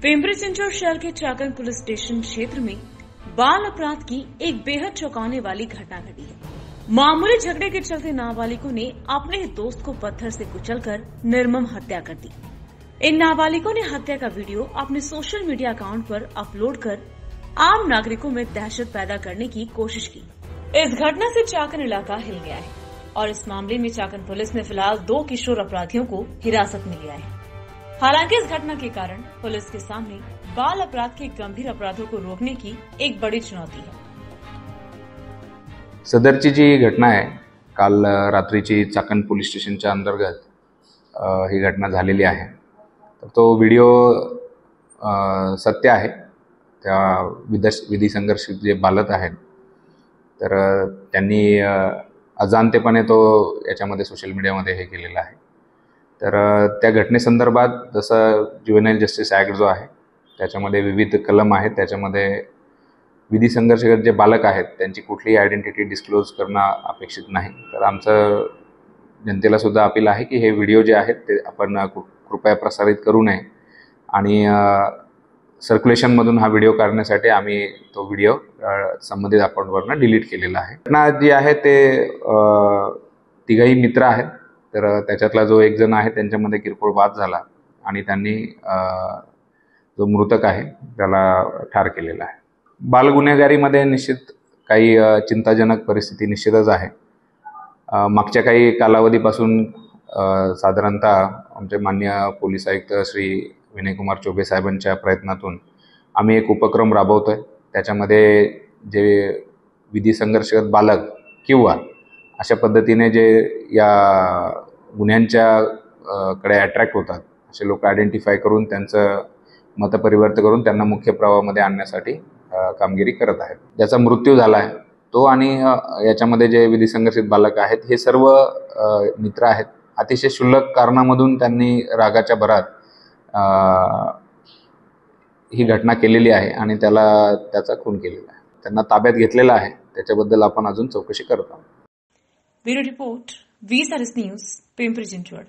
पिंपरी चिंचवड शहर के Chakan police station क्षेत्र में बाल अपराध की एक बेहद चौंकाने वाली घटना घटी है। मामूली झगड़े के चलते नाबालिगों ने अपने ही दोस्त को पत्थर से कुचलकर निर्मम हत्या कर दी। इन नाबालिगों ने हत्या का वीडियो अपने सोशल मीडिया अकाउंट पर अपलोड कर आम नागरिकों में दहशत पैदा करने की कोशिश की। इस घटना से चाकन इलाका हिल गया है और इस मामले में चाकन पुलिस ने फिलहाल 2 किशोर अपराधियों को हिरासत में लिया है। हालांकि इस घटना के कारण पुलिस के सामने बाल अपराध के गंभीर अपराधों को रोकने की एक बड़ी चुनौती है। सदरची जी घटना आहे काल रात्रीची चाकण पोलीस स्टेशनच्या अंतर्गत ही घटना झालेली आहे। तर तो व्हिडिओ सत्य आहे। त्या विधी संघर्षित जे बालक आहेत तर त्यांनी अजाणतेपणे तो याच्यामध्ये सोशल मीडियामध्ये हे केलेला आहे। तर त्या घटनेसंदर्भात जसं ज्युव्हेनाइल जस्टिस ॲक्ट जो आहे त्याच्यामध्ये विविध कलम आहेत। त्याच्यामध्ये विधी संघर्षित जे बालक आहेत त्यांची कुठलीही आयडेंटिटी डिस्क्लोज करणं अपेक्षित नाही। तर आमचं जनतेला सुद्धा अपील आहे की हे व्हिडिओ जे आहेत ते आपण कृपया प्रसारित करू नये आणि सर्क्युलेशनमधून हा व्हिडिओ काढण्यासाठी आम्ही तो व्हिडिओ संबंधित अकाउंटवरनं डिलीट केलेला आहे। घटना जी आहे ते तिघही मित्र आहेत। तर त्याच्यातला जो एक जण आहे त्यांच्यामध्ये किरकोळ वाद झाला आणि त्यांनी जो मृतक आहे त्याला ठार केलेला आहे। बालगुन्हेगारीमध्ये निश्चित काही चिंताजनक परिस्थिती निश्चितच आहे। मागच्या काही कालावधीपासून साधारणतः आमचे माननीय पोलीस आयुक्त श्री विनयकुमार चौबे साहेबांच्या प्रयत्नातून आम्ही एक उपक्रम राबवतोय। त्याच्यामध्ये जे विधी संघर्षगत बालक किंवा अशा पद्धतीने जे या गुन्ह्यांच्या कडे अट्रॅक्ट होतात असे लोक आयडेंटिफाय करून त्यांचं मतपरिवर्तन करून त्यांना मुख्य प्रवाहामध्ये आणण्यासाठी कामगिरी करत आहेत। ज्याचा मृत्यू झाला आहे तो आणि याच्यामध्ये जे विधी संघर्षित बालक आहेत हे सर्व मित्र आहेत। अतिशय क्षुल्लक कारणामधून त्यांनी रागाच्या भरात ही घटना केलेली आहे आणि त्याचा खून केलेला आहे। त्यांना ताब्यात घेतलेला आहे। त्याच्याबद्दल आपण अजून चौकशी करत आहोत। Bureau report, V-SRS news, Pimpri Chinchwad.